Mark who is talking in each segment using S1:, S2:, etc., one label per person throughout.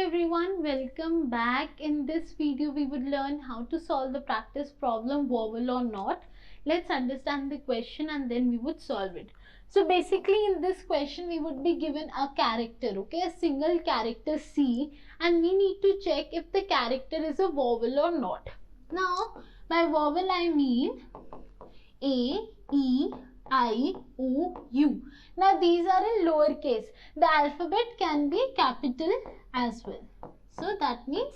S1: everyone, welcome back. In this video we would learn how to solve the practice problem vowel or not. Let's understand the question and then we would solve it. So basically in this question we would be given a character, okay, a single character C, and we need to check if the character is a vowel or not. Now by vowel I mean A, E, I, O, U. Now these are in lowercase. The alphabet can be capital as well. So that means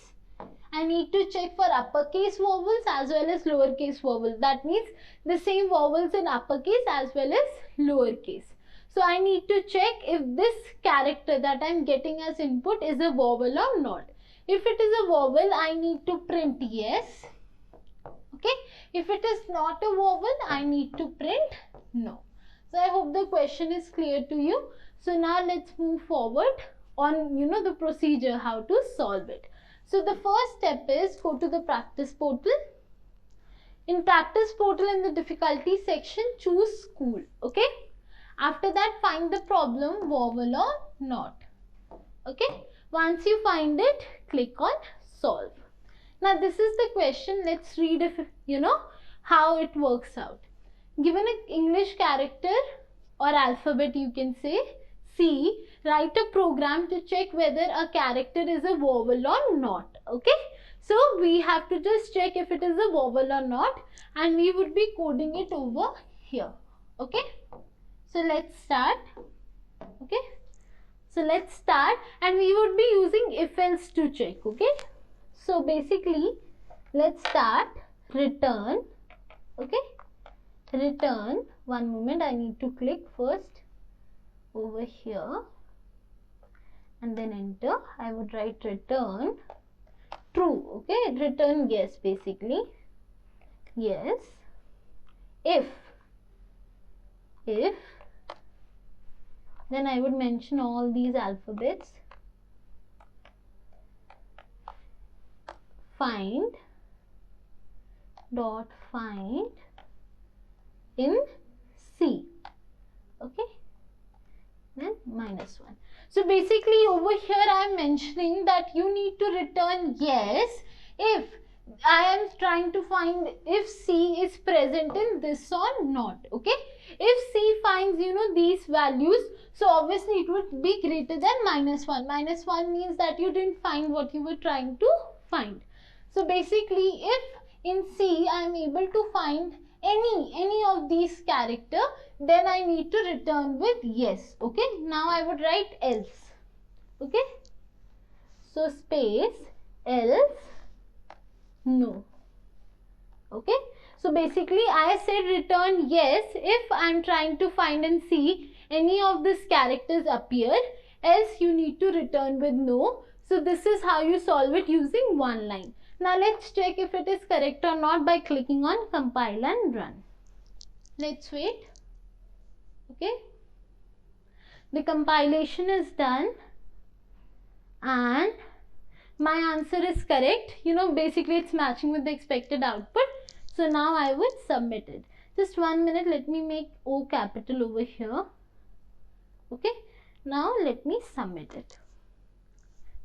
S1: I need to check for uppercase vowels as well as lowercase vowels. That means the same vowels in uppercase as well as lowercase. So I need to check if this character that I am getting as input is a vowel or not. If it is a vowel, I need to print yes. Okay. If it is not a vowel, I need to print no. So I hope the question is clear to you. So now let's move forward on the procedure how to solve it. So the first step is go to the practice portal. In practice portal, in the difficulty section, choose school. Okay. After that, find the problem vowel or not. Okay. Once you find it, click on solve. Now this is the question. Let's read if how it works out. Given an English character or alphabet, you can say C, write a program to check whether a character is a vowel or not. Okay. So we have to just check if it is a vowel or not, and we would be coding it over here. Okay. So let's start. Okay. So let's start, and we would be using if else to check. Okay. So basically let's start return. Okay. Return, one moment, I need to click first over here and then enter. I would write return true. Okay, return yes, basically yes. If then I would mention all these alphabets. Find dot find in C. Okay, then -1. So basically over here I am mentioning that you need to return yes if I am trying to find if C is present in this or not. Okay, if C finds these values, so obviously it would be greater than -1. -1 means that you didn't find what you were trying to find. So basically if in C I am able to find any of these character, then I need to return with yes. Okay, now I would write else. Okay, so space else no. Okay, so basically I said return yes if I am trying to find and see any of these characters appear, else you need to return with no. So this is how you solve it using one line. Now let's check if it is correct or not by clicking on compile and run. Let's wait. Okay. The compilation is done and my answer is correct. Basically it's matching with the expected output. So now I would submit it. Just 1 minute. Let me make O capital over here. Okay. Now let me submit it.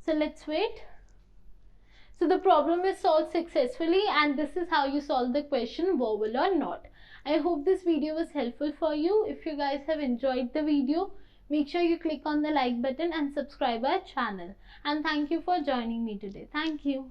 S1: So let's wait. So the problem is solved successfully, and this is how you solve the question vowel or not. I hope this video was helpful for you. If you guys have enjoyed the video, make sure you click on the like button and subscribe our channel. And thank you for joining me today. Thank you.